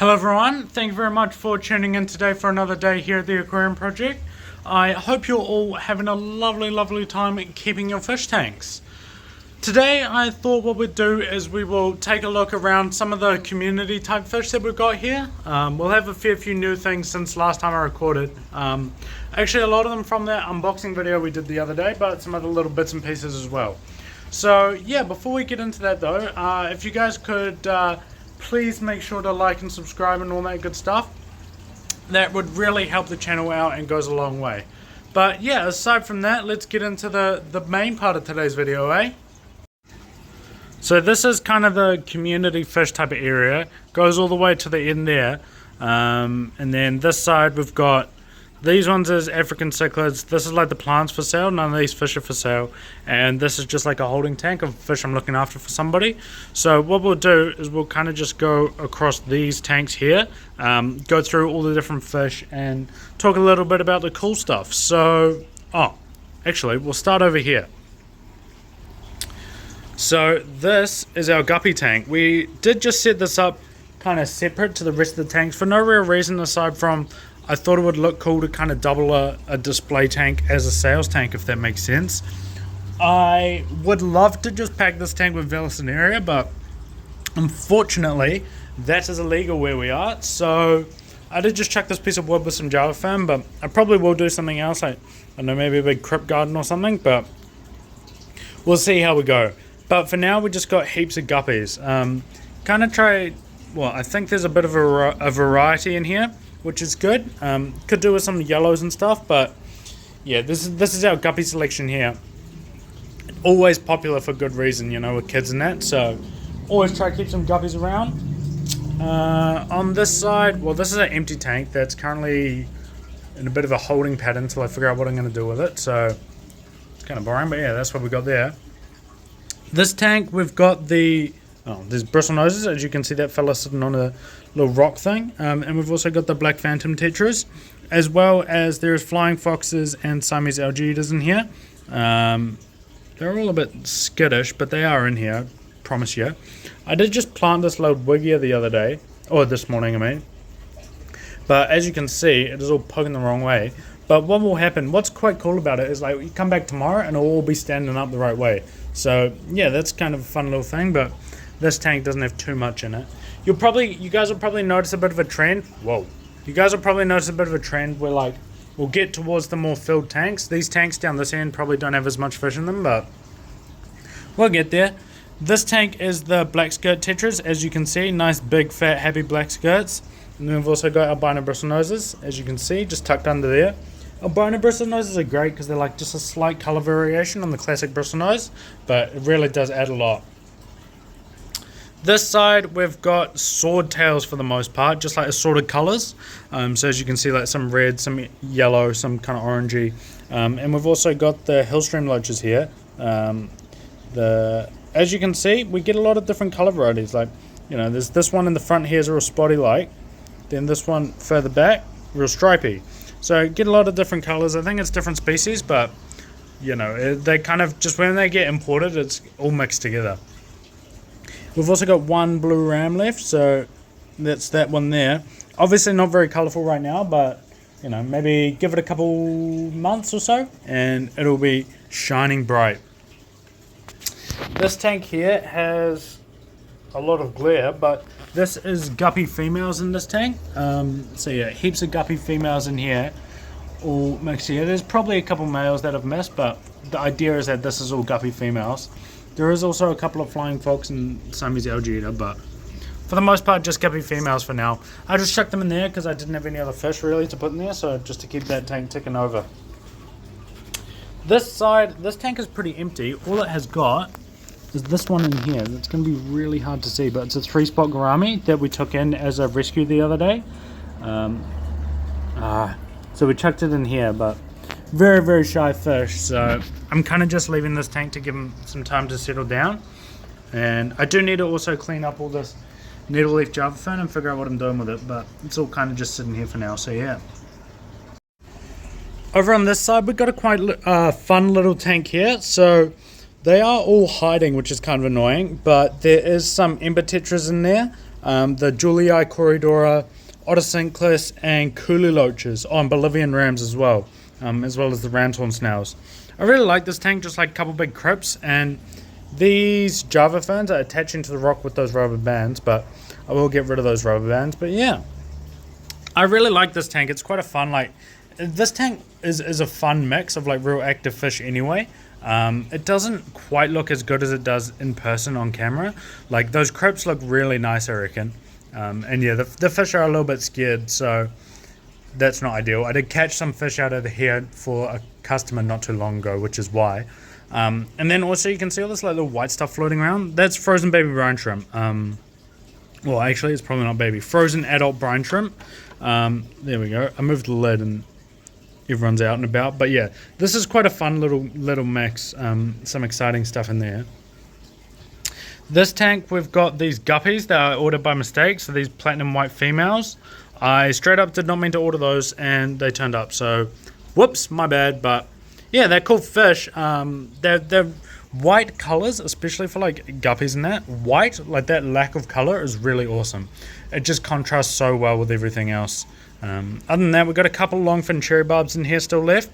Hello everyone, thank you very much for tuning in today for another day here at the Aquarium Project. I hope you're all having a lovely time keeping your fish tanks. Today I thought what we'd do is we will take a look around some of the community type fish that we've got here. We'll have a fair few new things since last time I recorded. Actually a lot of them from that unboxing video we did the other day, but some other little bits and pieces as well. So yeah, before we get into that though, if you guys could please make sure to like and subscribe and all that good stuff. That would really help the channel out and goes a long way. But yeah, aside from that, let's get into the main part of today's video, eh? So this is kind of the community fish type of area. Goes all the way to the end there. And then this side we've got, these ones is African cichlids. This is like the plants for sale. None of these fish are for sale. And this is just like a holding tank of fish I'm looking after for somebody. So what we'll do is we'll kind of just go across these tanks here. Go through all the different fish and talk a little bit about the cool stuff. So, actually we'll start over here. So this is our guppy tank. We did just set this up kind of separate to the rest of the tanks for no real reason aside from I thought it would look cool to kind of double a display tank as a sales tank, if that makes sense. I would love to just pack this tank with Vallisneria, but unfortunately that is illegal where we are. So I did just chuck this piece of wood with some Java foam, but I probably will do something else. I don't know, maybe a big crypt garden or something, but we'll see how we go. But for now we just got heaps of guppies. Kind of try, well, I think there's a bit of a variety in here, which is good. Could do with some yellows and stuff, but yeah, this is our guppy selection here. Always popular for good reason, you know, with kids and that, so always try to keep some guppies around. On this side, well, this is an empty tank that's currently in a bit of a holding pattern until I figure out what I'm going to do with it, so it's kind of boring, but yeah, that's what we got there. This tank, we've got the, there's bristle noses, as you can see that fella sitting on a little rock thing, and we've also got the black phantom tetras, as well as there's flying foxes and Siamese algae eaters in here. They're all a bit skittish, but they are in here, promise you. I did just plant this little Wigia the other day, or this morning I mean, but as you can see it is all poking the wrong way. But what will happen, what's quite cool about it is like you come back tomorrow and it'll all be standing up the right way. So yeah, that's kind of a fun little thing, but this tank doesn't have too much in it. You guys will probably notice a bit of a trend. Whoa. You guys will probably notice a bit of a trend where like we'll get towards the more filled tanks. These tanks down this end probably don't have as much fish in them, but we'll get there. This tank is the black skirt tetras, as you can see, nice big fat happy black skirts. And then we've also got albino bristle noses, as you can see, just tucked under there. Albino bristle noses are great because they're like just a slight color variation on the classic bristle nose, but it really does add a lot. This side we've got sword tails for the most part, just like assorted colors. So as you can see, like some red, some yellow, some kind of orangey, and we've also got the hillstream loaches here. As you can see, we get a lot of different color varieties. Like, you know, there's this one in the front here is real spotty like, then this one further back, real stripy. So get a lot of different colors. I think it's different species, but you know, they kind of just when they get imported, it's all mixed together. We've also got one blue ram left, so that's that one there. Obviously not very colorful right now, but you know, maybe give it a couple months or so and it'll be shining bright. This tank here has a lot of glare, but this is guppy females in this tank. So yeah, heaps of guppy females in here, all mixed together. There's probably a couple males that I've missed, but the idea is that this is all guppy females. There is also a couple of flying fox and Siamese algae eater, but for the most part just guppy females for now. I just chucked them in there because I didn't have any other fish really to put in there, so just to keep that tank ticking over. This side, this tank is pretty empty. All it has got is this one in here. It's going to be really hard to see, but it's a 3-spot gourami that we took in as a rescue the other day. So we chucked it in here, but very shy fish, so I'm kind of just leaving this tank to give him some time to settle down. And I do need to also clean up all this needle leaf Java fern and figure out what I'm doing with it, but it's all kind of just sitting here for now, so yeah. Over on this side we've got a quite fun little tank here. So they are all hiding, which is kind of annoying, but there is some ember tetras in there. the Julii corridora, Otocinclus, and Kuliloches, and Bolivian rams as well as the ramshorn snails. I really like this tank, just like a couple big crypts, and these Java ferns are attaching to the rock with those rubber bands, but I will get rid of those rubber bands. But yeah, I really like this tank. It's quite a fun, like, this tank is a fun mix of like real active fish anyway. It doesn't quite look as good as it does in person on camera. Like, those crypts look really nice, I reckon. And yeah, the fish are a little bit scared, so that's not ideal. I did catch some fish out of here for a customer not too long ago, which is why. And then also you can see all this like little white stuff floating around. That's frozen baby brine shrimp. Well, actually, it's probably not baby. Frozen adult brine shrimp. There we go. I moved the lid and everyone's out and about. But yeah, this is quite a fun little mix. Some exciting stuff in there. This tank, we've got these guppies that I ordered by mistake. So these platinum white females. I straight up did not mean to order those, and they turned up. So, whoops, my bad. But yeah, they're cool fish. They're white colors, especially for like guppies and that. White, like that lack of color, is really awesome. It just contrasts so well with everything else. Other than that, we've got a couple longfin cherry barbs in here still left.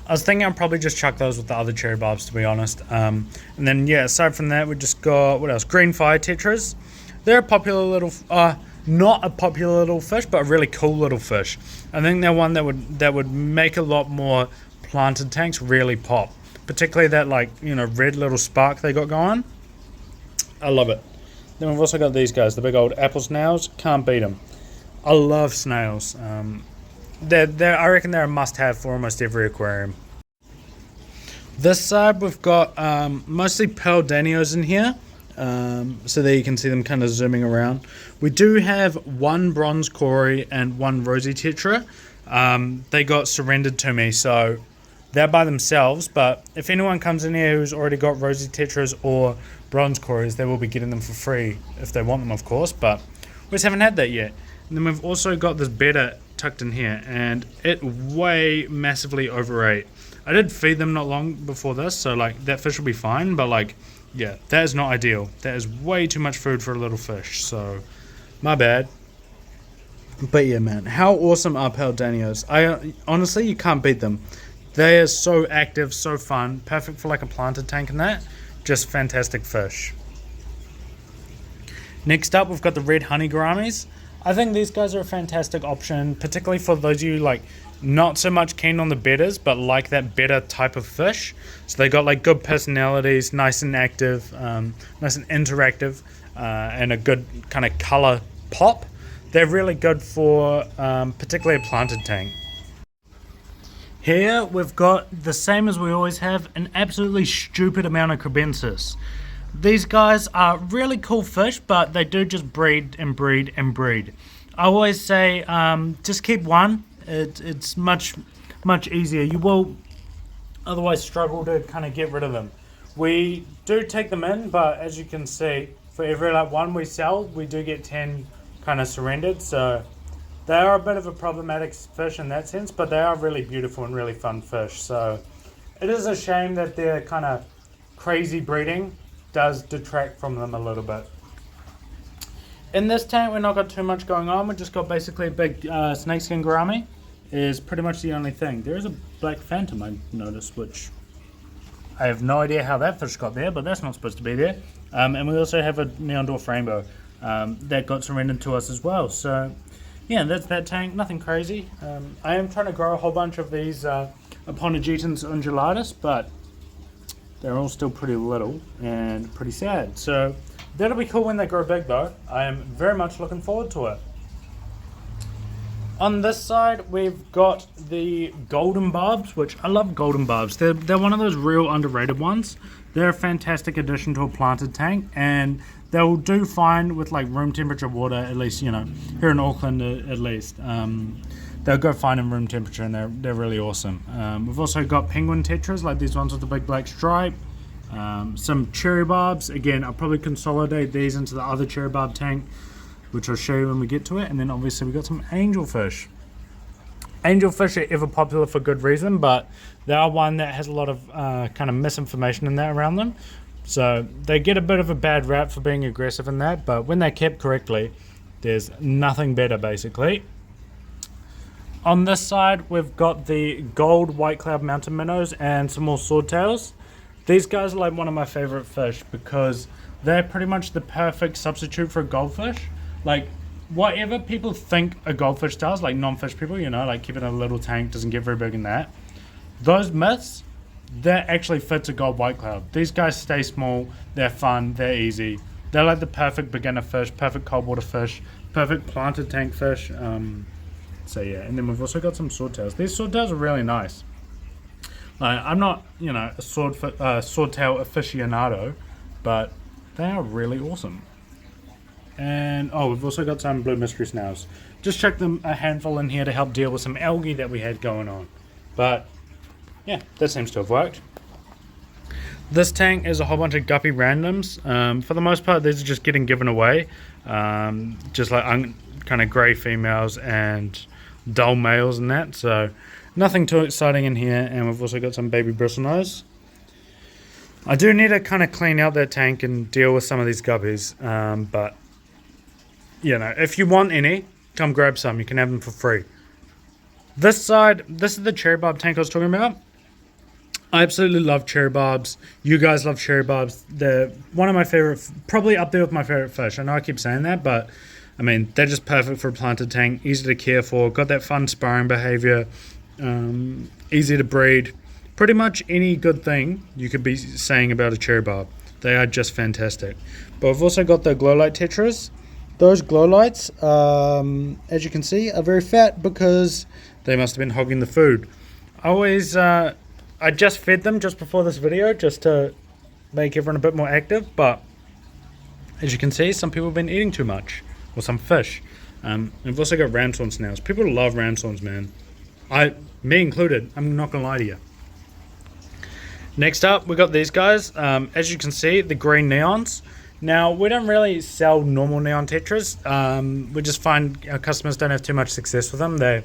I was thinking I'll probably just chuck those with the other cherry barbs, to be honest. And then yeah, aside from that, we just got, what else? Green fire tetras. They're a popular little, not a popular little fish, but a really cool little fish. I think they're one that would make a lot more planted tanks really pop. Particularly that, like, you know, red little spark they got going. I love it. Then we've also got these guys, the big old apple snails. Can't beat them. I love snails. I reckon they're a must-have for almost every aquarium. This side we've got mostly pearl danios in here. So there you can see them kind of zooming around. We do have one bronze cory and one rosy tetra. They got surrendered to me, so they're by themselves. But if anyone comes in here who's already got rosy tetras or bronze cories, they will be getting them for free if they want them, of course. But we just haven't had that yet. And then we've also got this betta tucked in here, and it way massively overate. I did feed them not long before this, so like that fish will be fine. But like, yeah, that is not ideal. That is way too much food for a little fish, so my bad. But yeah, man, how awesome are pearl danios? Honestly, you can't beat them. They are so active, so fun, perfect for like a planted tank and that. Just fantastic fish. Next up, we've got the red honey gouramis. I think these guys are a fantastic option, particularly for those of you like not so much keen on the bettas, but like that betta type of fish. So they got like good personalities, nice and active, nice and interactive, and a good kind of color pop. They're really good for particularly a planted tank. Here we've got the same as we always have, an absolutely stupid amount of crebensis. These guys are really cool fish, but they do just breed and breed and breed. I always say just keep one. It's much easier. You will otherwise struggle to kind of get rid of them. We do take them in, but as you can see, for every like one we sell, we do get 10 kind of surrendered. So they are a bit of a problematic fish in that sense, but they are really beautiful and really fun fish. So it is a shame that their kind of crazy breeding does detract from them a little bit. In this tank, we've not got too much going on. We've just got basically a big snakeskin gourami is pretty much the only thing. There is a black phantom I noticed, which I have no idea how that fish got there, but that's not supposed to be there. And we also have a neon dwarf rainbow that got surrendered to us as well. So yeah, that's that tank. Nothing crazy. I am trying to grow a whole bunch of these Aponogetans undulatus, but they're all still pretty little and pretty sad. So that'll be cool when they grow big though. I am very much looking forward to it. On this side, we've got the golden barbs, which I love golden barbs. They're one of those real underrated ones. They're a fantastic addition to a planted tank, and they'll do fine with like room temperature water, at least, you know, here in Auckland at least. They'll go fine in room temperature, and they're really awesome. We've also got penguin tetras, like these ones with the big black stripe. Some cherry barbs. Again, I'll probably consolidate these into the other cherry barb tank, which I'll show you when we get to it. And then obviously we've got some angelfish. Angelfish are ever popular for good reason, but they are one that has a lot of kind of misinformation in there around them. So they get a bit of a bad rap for being aggressive in that, but when they're kept correctly, there's nothing better basically. On this side, we've got the gold white cloud mountain minnows and some more swordtails. These guys are like one of my favorite fish because they're pretty much the perfect substitute for a goldfish. Like, whatever people think a goldfish does, like non-fish people, you know, like keeping a little tank, doesn't get very big in that. Those myths, that actually fits a gold white cloud. These guys stay small, they're fun, they're easy. They're like the perfect beginner fish, perfect cold water fish, perfect planted tank fish. So yeah, and then we've also got some swordtails. These swordtails are really nice. I'm not, you know, a swordtail aficionado, but they are really awesome. And oh, we've also got some blue mystery snails. Just chucked them a handful in here to help deal with some algae that we had going on. But yeah, that seems to have worked. This tank is a whole bunch of guppy randoms. For the most part, these are just getting given away. Just like kind of grey females and dull males and that. So nothing too exciting in here. And we've also got some baby bristlenose. I do need to kind of clean out that tank and deal with some of these guppies. But, you know, if you want any, come grab some. You can have them for free. This side, this is the cherry barb tank I was talking about. I absolutely love cherry barbs. You guys love cherry barbs. They're one of my favorite, probably up there with my favorite fish. I know I keep saying that, but I mean, they're just perfect for a planted tank. Easy to care for. Got that fun sparring behavior. Easy to breed. Pretty much any good thing you could be saying about a cherry barb. They are just fantastic. But we've also got the glow light tetras. Those glow lights, as you can see, are very fat because they must have been hogging the food. I just fed them just before this video just to make everyone a bit more active, but as you can see, some people have been eating too much, or some fish. We've also got ramshorn snails. People love ramshorns, man. Me included, I'm not gonna lie to you. Next up, we got these guys. As you can see, the green neons. Now, we don't really sell normal neon tetras. We just find our customers don't have too much success with them. They're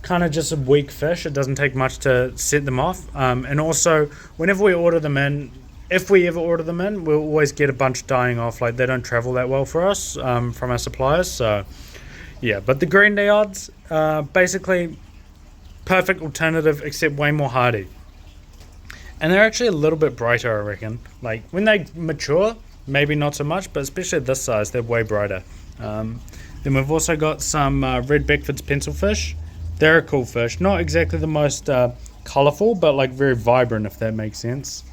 kind of just a weak fish. It doesn't take much to set them off. And also, whenever we order them in, if we ever order them in, we'll always get a bunch dying off. Like, they don't travel that well for us from our suppliers. So, yeah. But the green neons, basically perfect alternative, except way more hardy. And they're actually a little bit brighter, I reckon. Like, when they mature, maybe not so much, but especially at this size, they're way brighter. Then we've also got some red Beckford's pencilfish. They're a cool fish. Not exactly the most colourful, but like very vibrant, if that makes sense.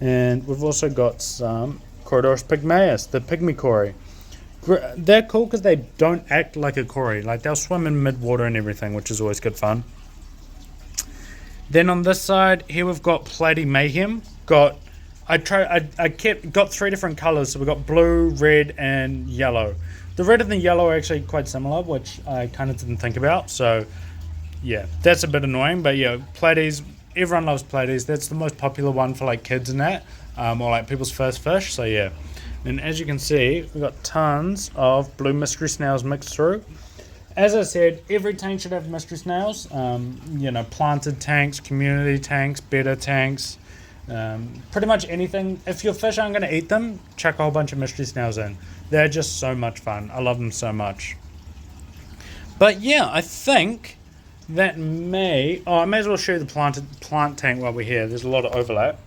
And we've also got some Corydorus pygmaeus, the pygmy cory. They're cool because they don't act like a cory. Like, they'll swim in mid-water and everything, which is always good fun. Then on this side, here we've got Platy mayhem. Got three different colours. So we've got blue, red, and yellow. The red and the yellow are actually quite similar, which I kind of didn't think about. So, yeah, that's a bit annoying. But, yeah, Platies, everyone loves Platies. That's the most popular one for, like, kids and that. Or, like, people's first fish. So, yeah. And as you can see, we've got tons of blue mystery snails mixed through. As I said, every tank should have mystery snails. You know, planted tanks, community tanks, betta tanks. Pretty much anything. If your fish aren't going to eat them, chuck a whole bunch of mystery snails in. They're just so much fun. I love them so much. But yeah, I think that I may as well show you the plant tank while we're here. There's a lot of overlap.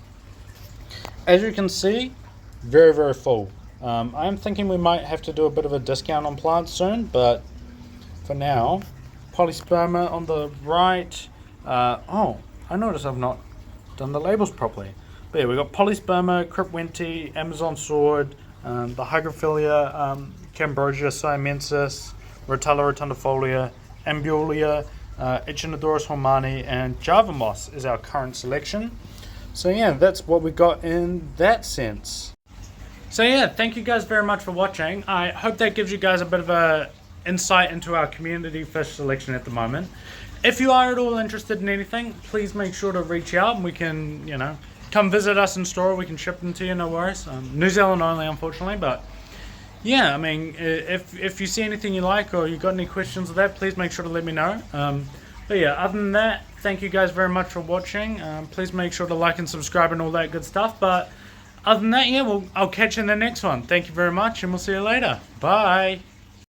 As you can see, very, very full. I'm thinking we might have to do a bit of a discount on plants soon, but for now, polysperma on the right. I notice I've not done the labels properly. But yeah, we've got polysperma, cryptwenti, Amazon sword, the Hygrophilia, Cambrosia siamensis, Rotella rotundifolia, Ambulia, Echinodorus hormani, and Java moss is our current selection. So yeah, that's what we got in that sense. So yeah, thank you guys very much for watching. I hope that gives you guys a bit of a insight into our community fish selection at the moment. If you are at all interested in anything, please make sure to reach out and we can, you know, come visit us in store. We can ship them to you, no worries. New Zealand only, unfortunately, but yeah, I mean, if you see anything you like or you got any questions of that, please make sure to let me know. But yeah, other than that, thank you guys very much for watching. Please make sure to like and subscribe and all that good stuff. But other than that, yeah, I'll catch you in the next one. Thank you very much, and we'll see you later. Bye.